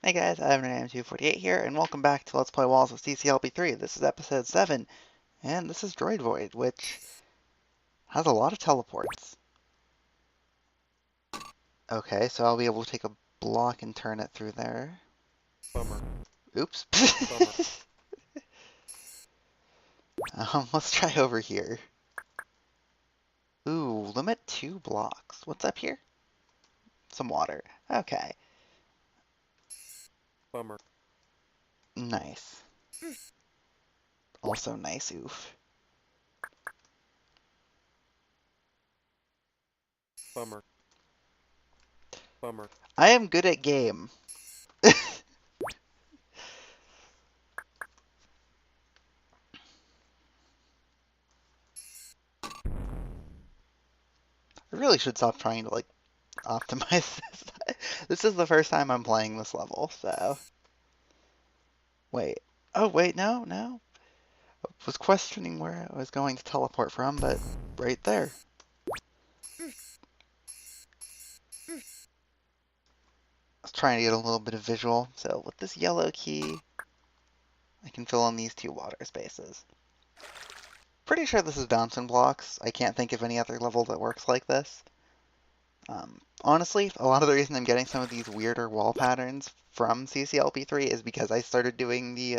Hey guys, I'm Am248 here, and welcome back to Let's Play Walls with WoCCLP3. This is episode 7, and this is Droid Void, which has a lot of teleports. Okay, so I'll be able to take a block and turn it through there. Bummer. Oops. Bummer. Let's try over here. Ooh, limit 2 blocks. What's up here? Some water. Okay, Bummer. nice. Also nice, oof. Bummer. Bummer. I am good at game. I really should stop trying to, optimize this. This is the first time I'm playing this level, so... Wait. Oh, wait, no. I was questioning where I was going to teleport from, but right there. I was trying to get a little bit of visual, so with this yellow key, I can fill in these 2 water spaces. Pretty sure this is bouncing blocks. I can't think of any other level that works like this. Honestly, a lot of the reason I'm getting some of these weirder wall patterns from WoCCLP3 is because I started doing the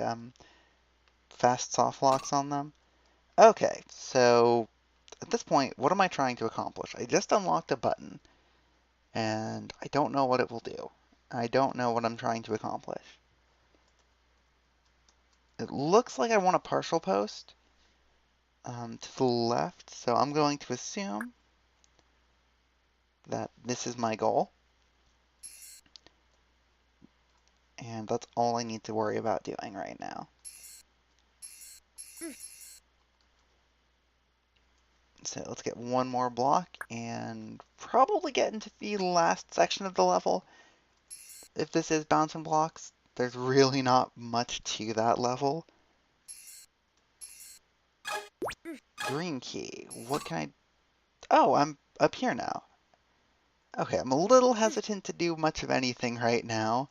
fast soft locks on them. Okay, so at this point, what am I trying to accomplish? I just unlocked a button, and I don't know what it will do. I don't know what I'm trying to accomplish. It looks like I want a partial post to the left, so I'm going to assume that this is my goal, and that's all I need to worry about doing right now. So let's get one more block and probably get into the last section of the level. If this is bouncing blocks, there's really not much to that level. Green key. What can I... Oh, I'm up here now. Okay, I'm a little hesitant to do much of anything right now.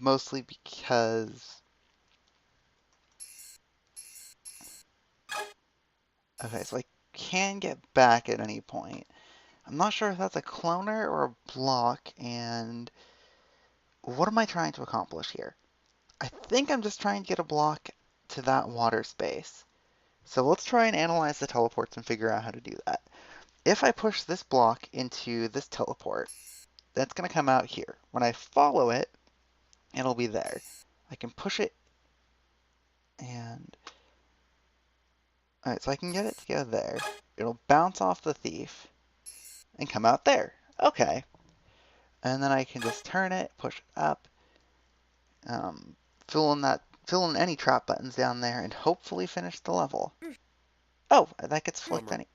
Mostly because... Okay, so I can get back at any point. I'm not sure if that's a cloner or a block, and... What am I trying to accomplish here? I think I'm just trying to get a block to that water space. So let's try and analyze the teleports and figure out how to do that. If I push this block into this teleport, that's going to come out here. When I follow it, it'll be there. I can push it and... Alright, so I can get it to go there. It'll bounce off the thief and come out there. Okay. And then I can just turn it, push it up, um, fill in any trap buttons down there, and hopefully finish the level. Oh, that gets flicked Bummer. any...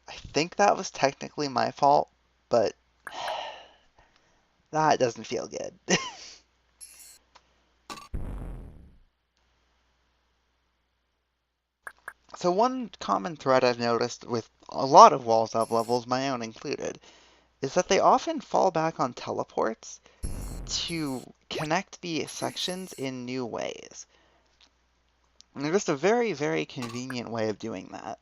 I think that was technically my fault, but that doesn't feel good. So one common thread I've noticed with a lot of walls up levels, my own included, is that they often fall back on teleports to connect the sections in new ways. And they're just a very, very convenient way of doing that.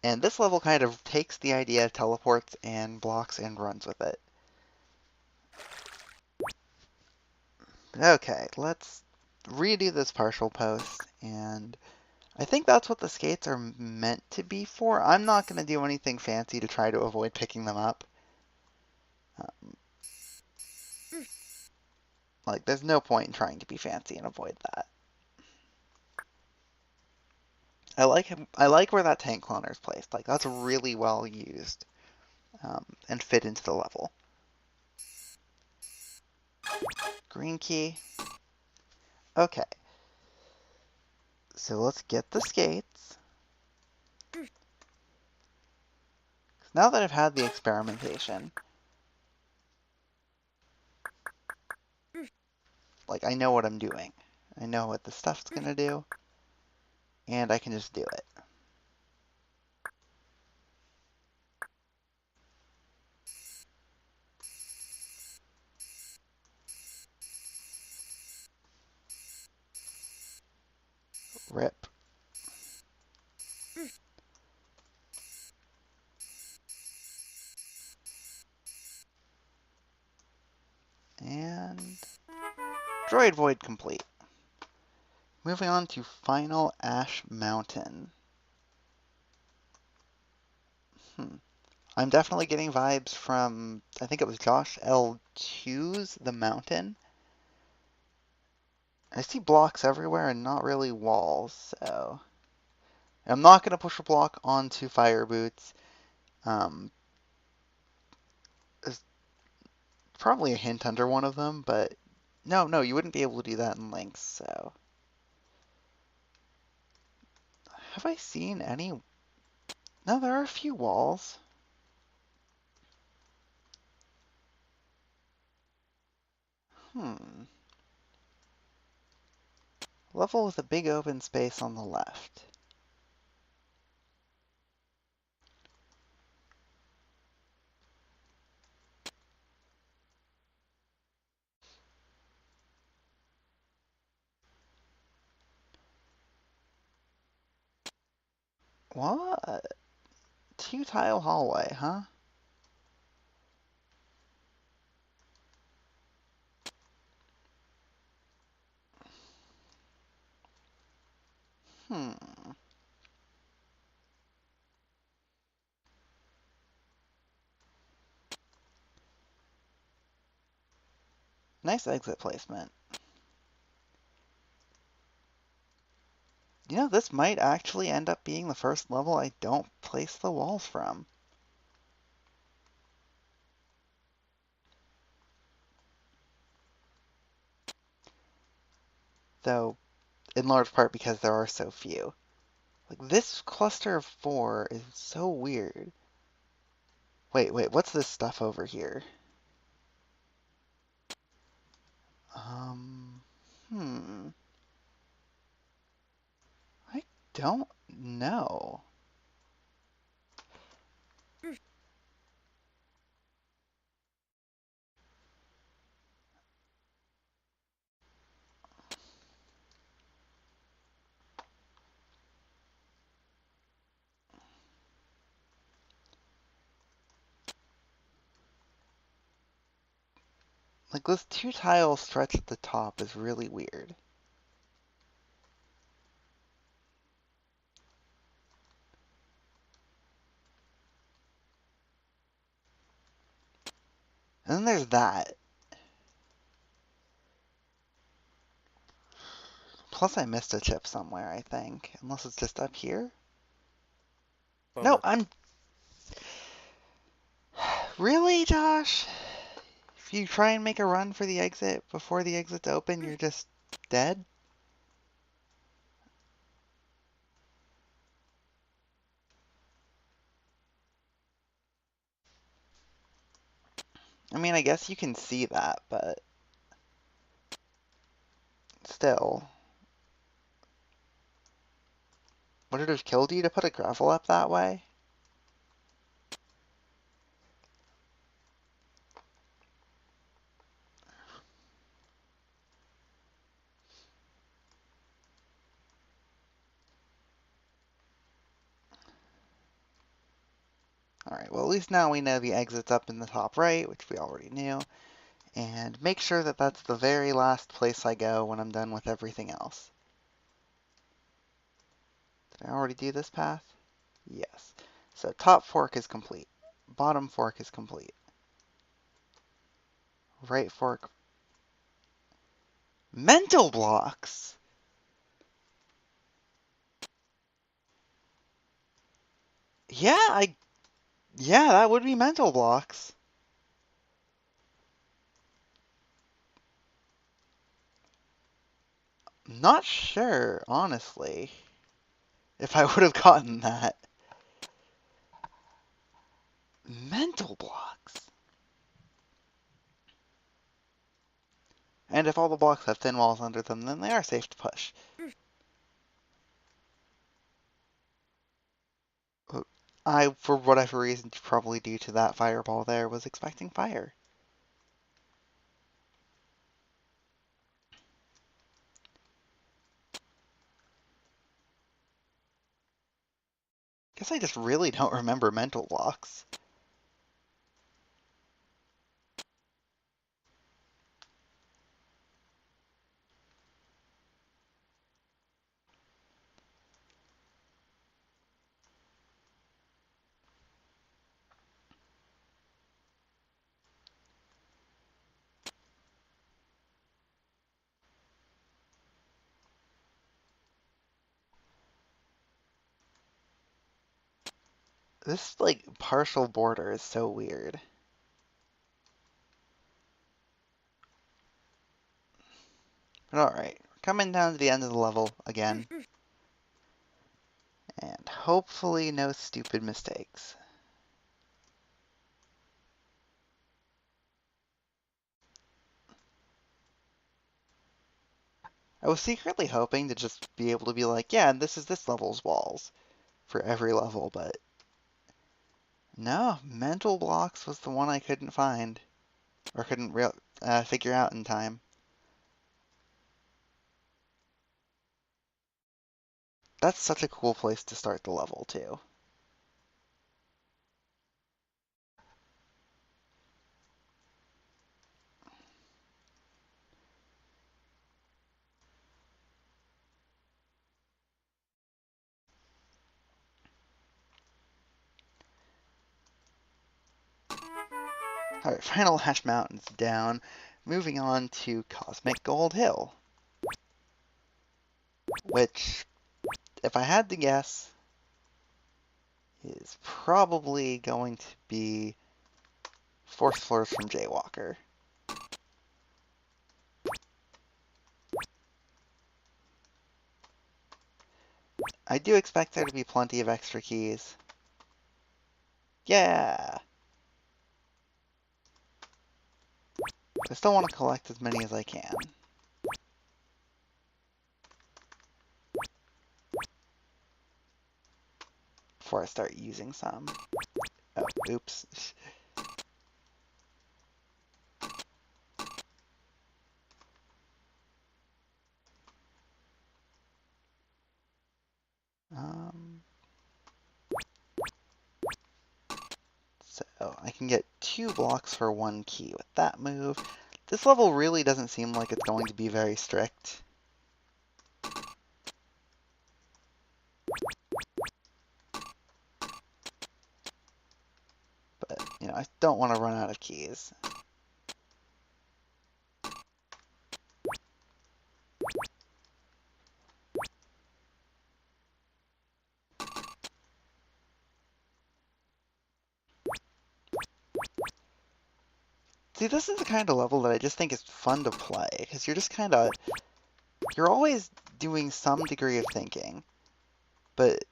And this level kind of takes the idea of teleports and blocks and runs with it. Okay, let's redo this partial post, and I think that's what the skates are meant to be for. I'm not going to do anything fancy to try to avoid picking them up. Um, there's no point in trying to be fancy and avoid that. I like where that tank cloner is placed. Like, that's really well used and fit into the level. Green key. Okay. So let's get the skates. Now that I've had the experimentation, like, I know what I'm doing. I know what the stuff's gonna do, and I can just do it. Rip. And Droid Void complete. Moving on to Final Ash Mountain. Hmm. I'm definitely getting vibes from, I think it was Josh LPed's The Mountain. I see blocks everywhere and not really walls, so I'm not going to push a block onto fire boots. Um, there's probably a hint under one of them, but no, you wouldn't be able to do that in links, so. Have I seen any? No, there are a few walls. Hmm. Level with a big open space on the left. What? Two tile hallway, huh? Hmm. Nice exit placement. You know, this might actually end up being the first level I don't place the walls from. Though, in large part because there are so few. Like, this cluster of four is so weird. Wait, what's this stuff over here? Um, hmm. I don't know. Like, this two tile stretch at the top is really weird. And then there's that. Plus, I missed a chip somewhere, I think. Unless it's just up here? No, Bummer. I'm... Really, Josh? If you try and make a run for the exit before the exit's open, you're just dead? I mean, I guess you can see that, but still. Would it have killed you to put a gravel up that way? Alright, well at least now we know the exit's up in the top right, which we already knew. And make sure that that's the very last place I go when I'm done with everything else. Did I already do this path? Yes. So top fork is complete. Bottom fork is complete. Right fork. Mental blocks! Yeah, yeah, that would be mental blocks. Not sure, honestly, if I would have gotten that. Mental blocks. And if all the blocks have thin walls under them, then they are safe to push. I, for whatever reason, probably due to that fireball there, was expecting fire. Guess I just really don't remember mental blocks. This, like, partial border is so weird. But alright, we're coming down to the end of the level again. And hopefully no stupid mistakes. I was secretly hoping to just be able to be like, yeah, this is this level's walls for every level, but no, mental blocks was the one I couldn't find or couldn't figure out in time. That's such a cool place to start the level too. Alright, final Hash Mountain's down. Moving on to Cosmic Gold Hill, which, if I had to guess, is probably going to be Force Floors from Jaywalker. I do expect there to be plenty of extra keys. Yeah! I still want to collect as many as I can. Before I start using some. Oh, oops. Um, so I can get 2 blocks for 1 key with that move. This level really doesn't seem like it's going to be very strict. But, I don't want to run out of keys. See, this is the kind of level that I just think is fun to play, because you're always doing some degree of thinking, but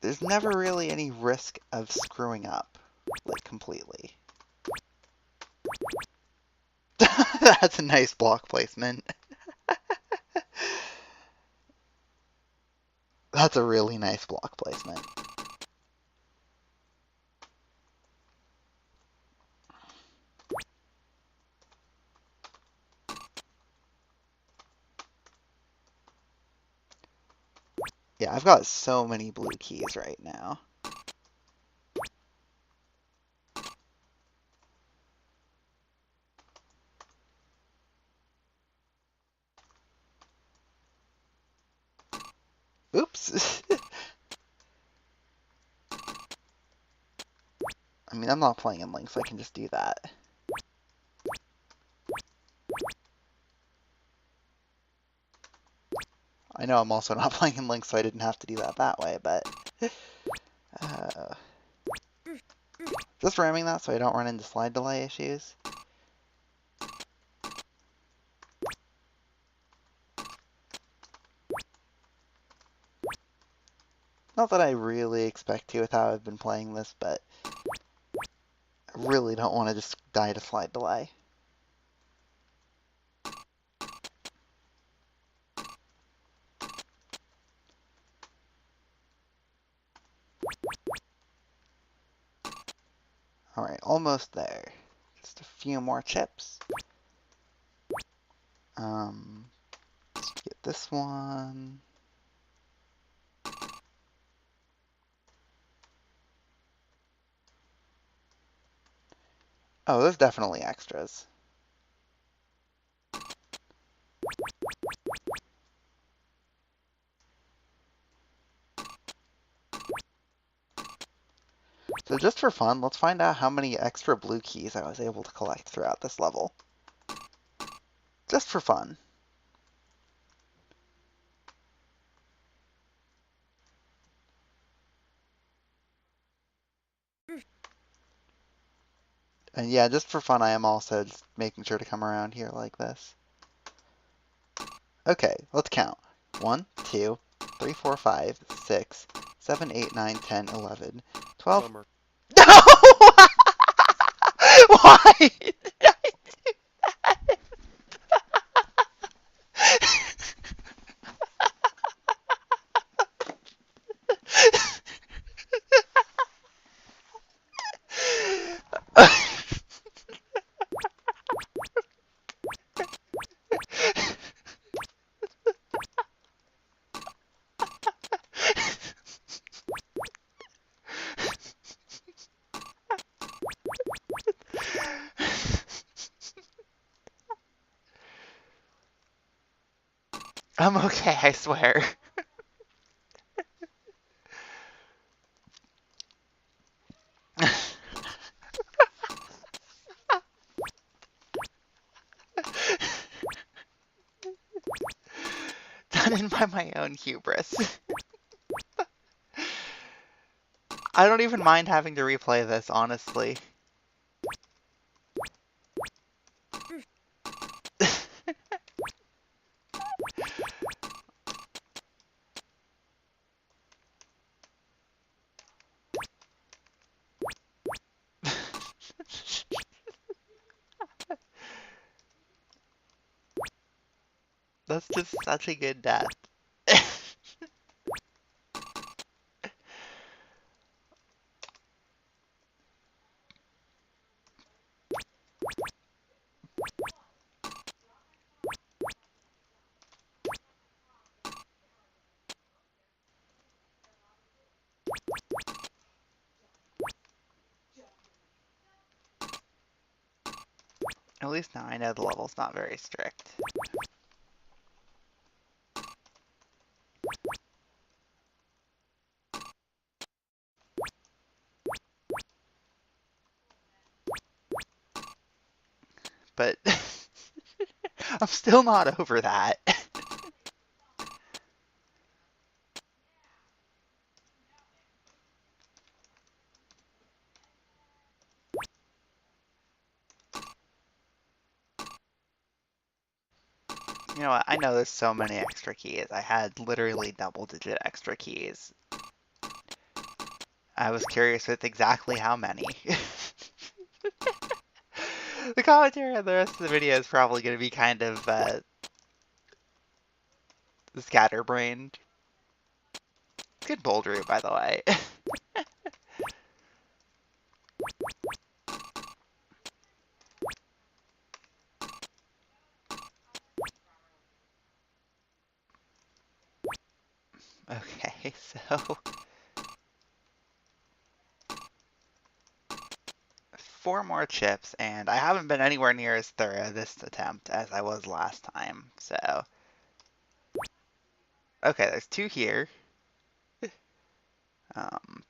there's never really any risk of screwing up, like, completely. That's a nice block placement. That's a really nice block placement. Yeah, I've got so many blue keys right now. Oops. I mean, I'm not playing in Link, so I can just do that. I know I'm also not playing in Link, so I didn't have to do that way, but... Uh, just ramming that so I don't run into slide delay issues. Not that I really expect to with how I've been playing this, but really don't want to just die to slide delay. Alright, almost there. Just a few more chips. Let's get this one. Oh, there's definitely extras. So just for fun, let's find out how many extra blue keys I was able to collect throughout this level. Just for fun. And yeah, just for fun, I am also just making sure to come around here like this. Okay, let's count. 1, 2, 3, 4, 5, 6, 7, 8, 9, 10, 11, 12. Bummer. No! Why? I'm okay, I swear. Done in by my own hubris. I don't even mind having to replay this, honestly. That's just such a good death. At least now I know the level's not very strict. But I'm still not over that. You know what? I know there's so many extra keys. I had literally double-digit extra keys. I was curious with exactly how many. The commentary on the rest of the video is probably going to be kind of scatterbrained. Good bold route, by the way. Okay, so 4 more chips, and I haven't been anywhere near as thorough this attempt as I was last time. So, okay, there's 2 here. Um,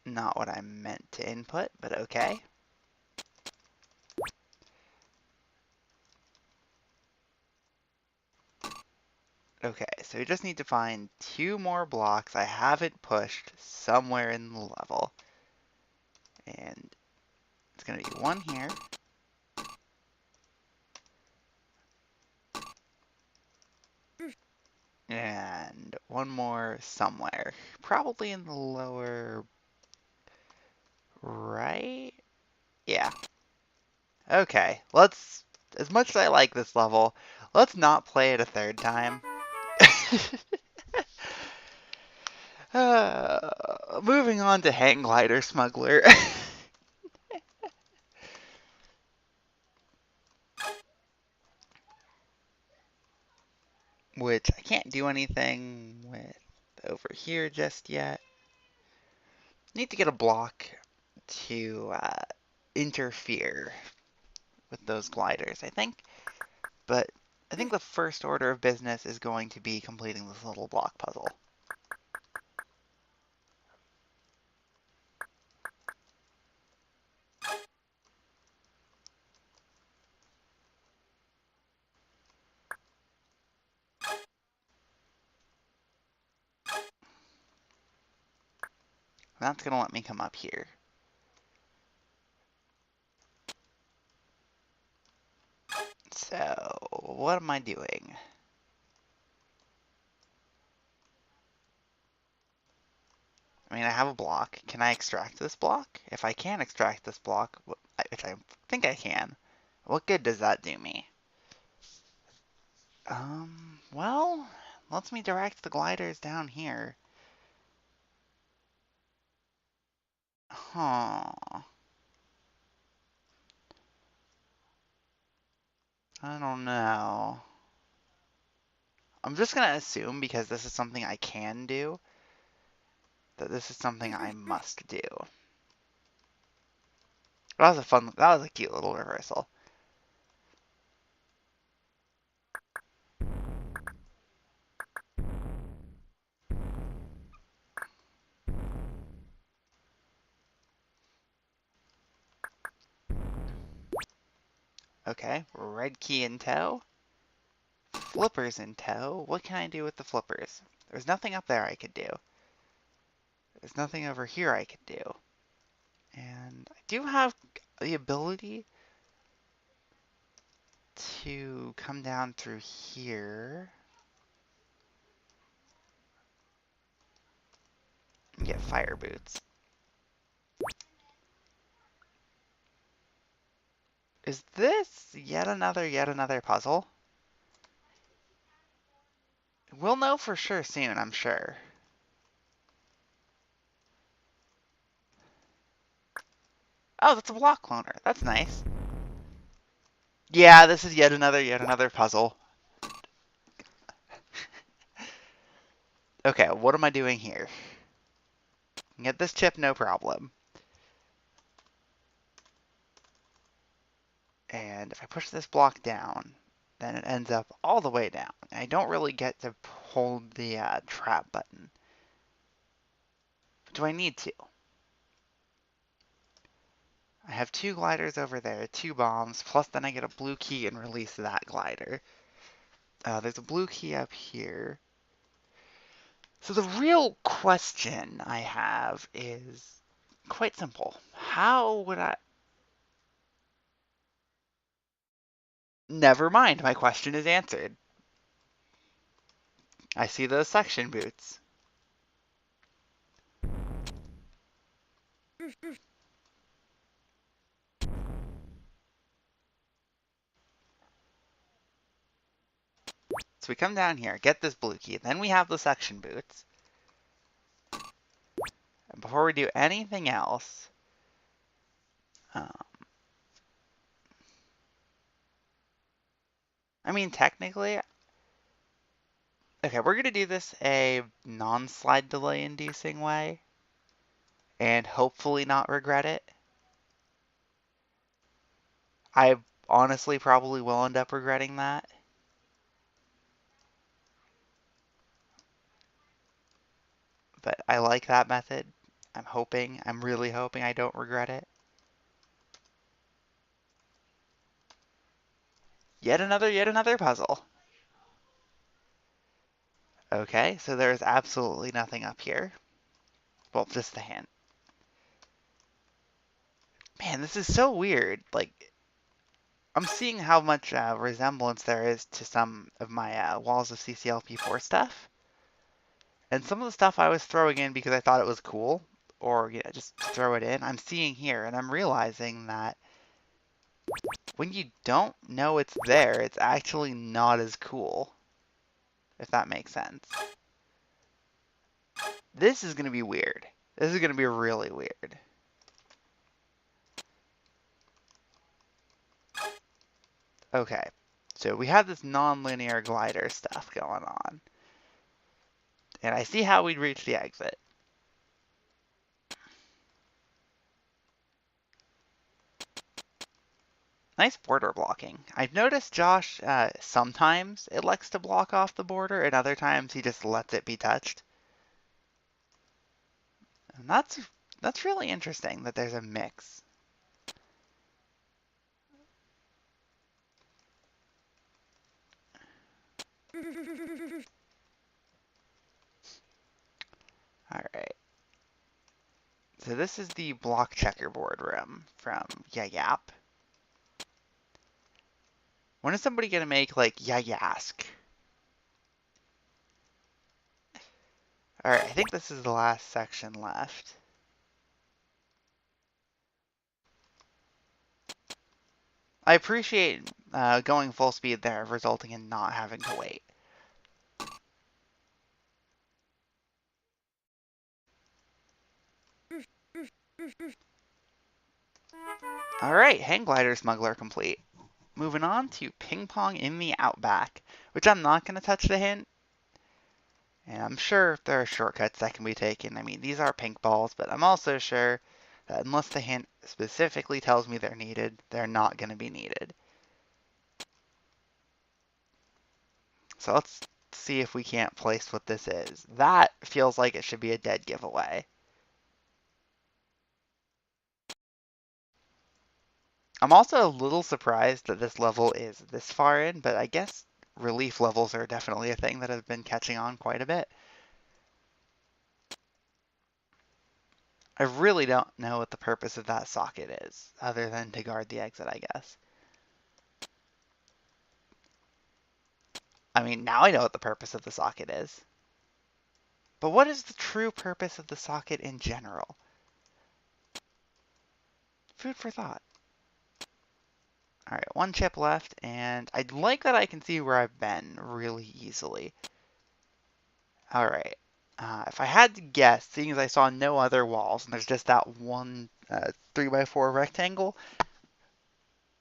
Not what I meant to input, but okay. Okay, so we just need to find 2 more blocks I haven't pushed somewhere in the level. And it's going to be 1 here. And one more somewhere. Probably in the lower right? Yeah. Okay, let's, as much as I like this level, let's not play it a third time. Moving on to Hang Glider Smuggler. Which I can't do anything with over here just yet. Need to get a block to interfere with those gliders, I think. But I think the first order of business is going to be completing this little block puzzle. That's going to let me come up here. So, what am I doing? I mean, I have a block. Can I extract this block? If I can extract this block, which I think I can, what good does that do me? Well, lets me direct the gliders down here. Huh. I don't know. I'm just gonna assume, because this is something I can do, that this is something I must do. That was a cute little reversal. Okay, red key in tow. Flippers in tow. What can I do with the flippers? There's nothing up there I could do. There's nothing over here I could do. And I do have the ability to come down through here and get fire boots. Is this yet another puzzle? We'll know for sure soon, I'm sure. Oh, that's a block cloner. That's nice. Yeah, this is yet another puzzle. Okay, what am I doing here? Get this chip, no problem. And if I push this block down, then it ends up all the way down. I don't really get to hold the trap button. But do I need to? I have two gliders over there, two bombs, plus then I get a blue key and release that glider. There's a blue key up here. So the real question I have is quite simple. How would I... Never mind, my question is answered. I see those suction boots. So we come down here, get this blue key, then we have the suction boots. And before we do anything else, I mean, technically, okay, we're going to do this a non-slide delay inducing way, and hopefully not regret it. I honestly probably will end up regretting that. But I like that method. I'm really hoping I don't regret it. Yet another puzzle. Okay, so there's absolutely nothing up here. Well, just the hint. Man, this is so weird. Like, I'm seeing how much resemblance there is to some of my walls of CCLP4 stuff. And some of the stuff I was throwing in because I thought it was cool, or just throw it in, I'm seeing here, and I'm realizing that when you don't know it's there, it's actually not as cool, if that makes sense. This is going to be weird. This is going to be really weird. Okay, so we have this non-linear glider stuff going on. And I see how we'd reach the exit. Nice border blocking. I've noticed Josh, sometimes it likes to block off the border, and other times he just lets it be touched. And that's really interesting that there's a mix. All right. So this is the block checkerboard room from Yap. When is somebody gonna make like Yask? All right, I think this is the last section left. I appreciate going full speed there, resulting in not having to wait. All right, hang glider smuggler complete. Moving on to ping pong in the Outback, which I'm not going to touch the hint. And I'm sure there are shortcuts that can be taken. I mean, these are pink balls, but I'm also sure that unless the hint specifically tells me they're needed, they're not going to be needed. So let's see if we can't place what this is. That feels like it should be a dead giveaway. I'm also a little surprised that this level is this far in, but I guess relief levels are definitely a thing that have been catching on quite a bit. I really don't know what the purpose of that socket is, other than to guard the exit, I guess. I mean, now I know what the purpose of the socket is. But what is the true purpose of the socket in general? Food for thought. All right, one chip left, and I'd like that I can see where I've been really easily. All right. If I had to guess, seeing as I saw no other walls, and there's just that one 3x4 rectangle,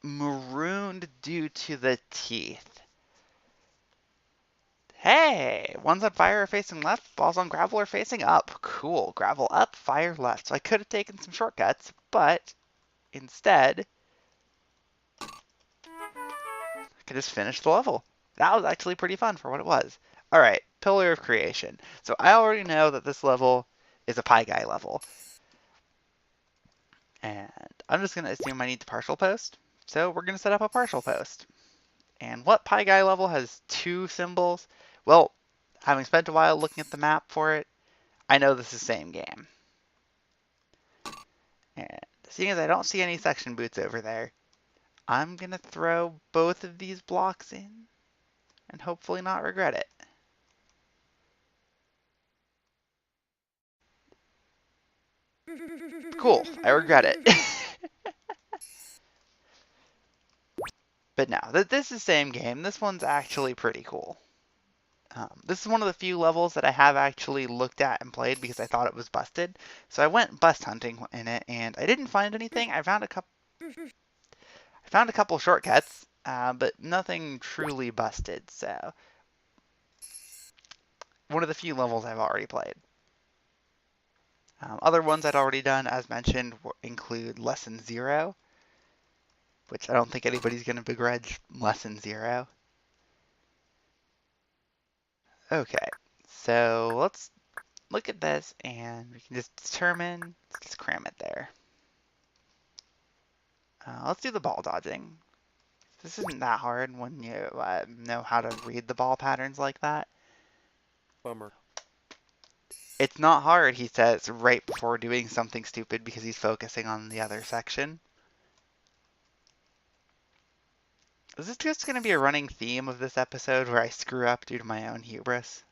marooned due to the teeth. Hey, one's on fire are facing left, balls on gravel are facing up. Cool, gravel up, fire left. So I could have taken some shortcuts, but instead, I could just finish the level. That was actually pretty fun for what it was. All right, Pillar of Creation. So I already know that this level is a Pie Guy level. And I'm just going to assume I need to partial post. So we're going to set up a partial post. And what Pie Guy level has two symbols? Well, having spent a while looking at the map for it, I know this is the same game. And seeing as I don't see any section boots over there, I'm going to throw both of these blocks in and hopefully not regret it. Cool, I regret it. But no, this is the same game. This one's actually pretty cool. This is one of the few levels that I have actually looked at and played because I thought it was busted. So I went bust hunting in it, and I didn't find anything. I found a couple shortcuts, but nothing truly busted. So one of the few levels I've already played. Other ones I'd already done, as mentioned, include Lesson 0, which I don't think anybody's going to begrudge Lesson 0. Okay, so let's look at this and we can just determine, let's just cram it there. Let's do the ball dodging. This isn't that hard when you know how to read the ball patterns like that. Bummer. It's not hard, he says right before doing something stupid because he's focusing on the other section. Is this just going to be a running theme of this episode where I screw up due to my own hubris?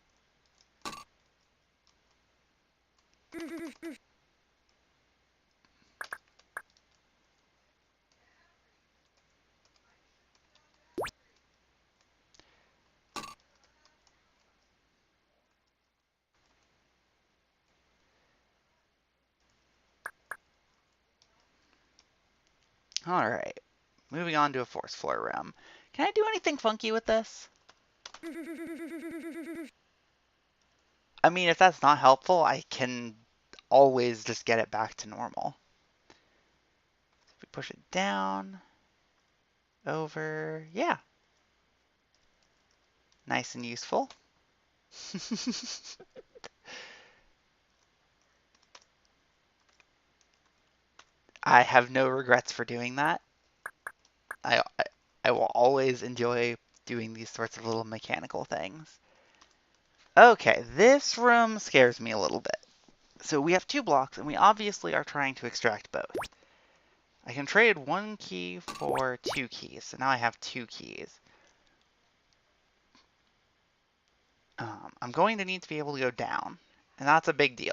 Alright, moving on to a force floor room. Can I do anything funky with this? I mean, if that's not helpful, I can always just get it back to normal. If we push it down, over, yeah. Nice and useful. I have no regrets for doing that. I, I, I will always enjoy doing these sorts of little mechanical things. Okay, this room scares me a little bit. So we have 2 blocks, and we obviously are trying to extract both. I can trade 1 key for 2 keys, so now I have 2 keys. I'm going to need to be able to go down, and that's a big deal.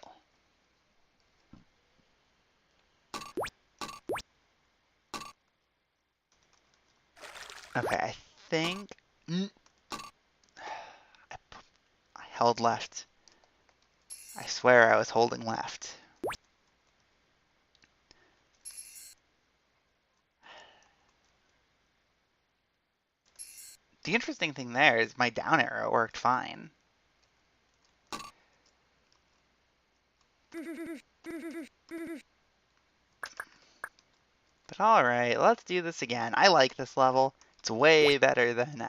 Okay, I think... I held left. I swear I was holding left. The interesting thing there is my down arrow worked fine. But alright, let's do this again. I like this level. It's way better than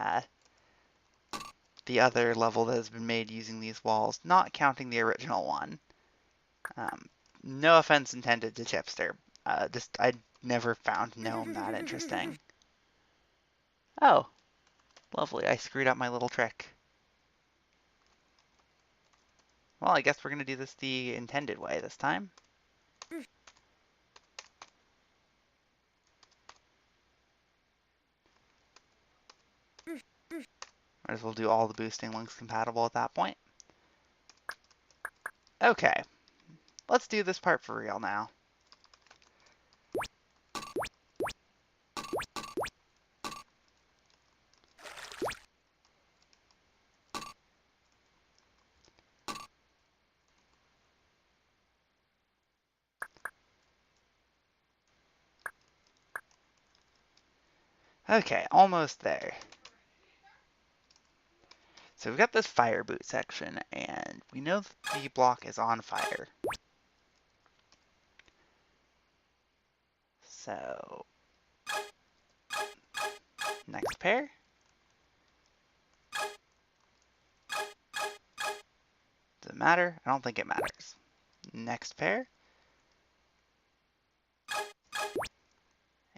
the other level that has been made using these walls, not counting the original one. No offense intended to Chipster. I never found Gnome that interesting. Oh, lovely. I screwed up my little trick. Well, I guess we're going to do this the intended way this time. Might as well do all the boosting links compatible at that point. Okay, let's do this part for real now. Okay, almost there. So we've got this fire boot section, and we know that the block is on fire. So, next pair. Does it matter? I don't think it matters. Next pair.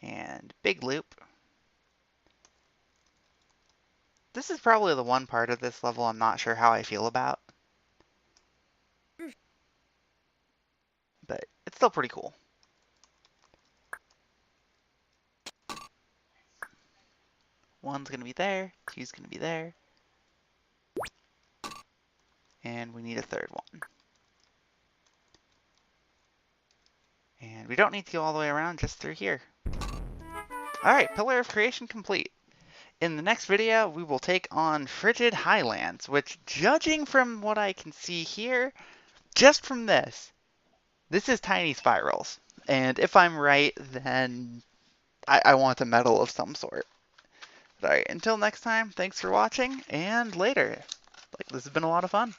And big loop. This is probably the one part of this level I'm not sure how I feel about. But it's still pretty cool. One's going to be there, two's going to be there. And we need a third one. And we don't need to go all the way around, just through here. Alright, Pillar of Creation complete. In the next video, we will take on Frigid Highlands, which, judging from what I can see here, just from this is tiny spirals. And if I'm right, then I want a medal of some sort. Alright, until next time, thanks for watching, and later. This has been a lot of fun.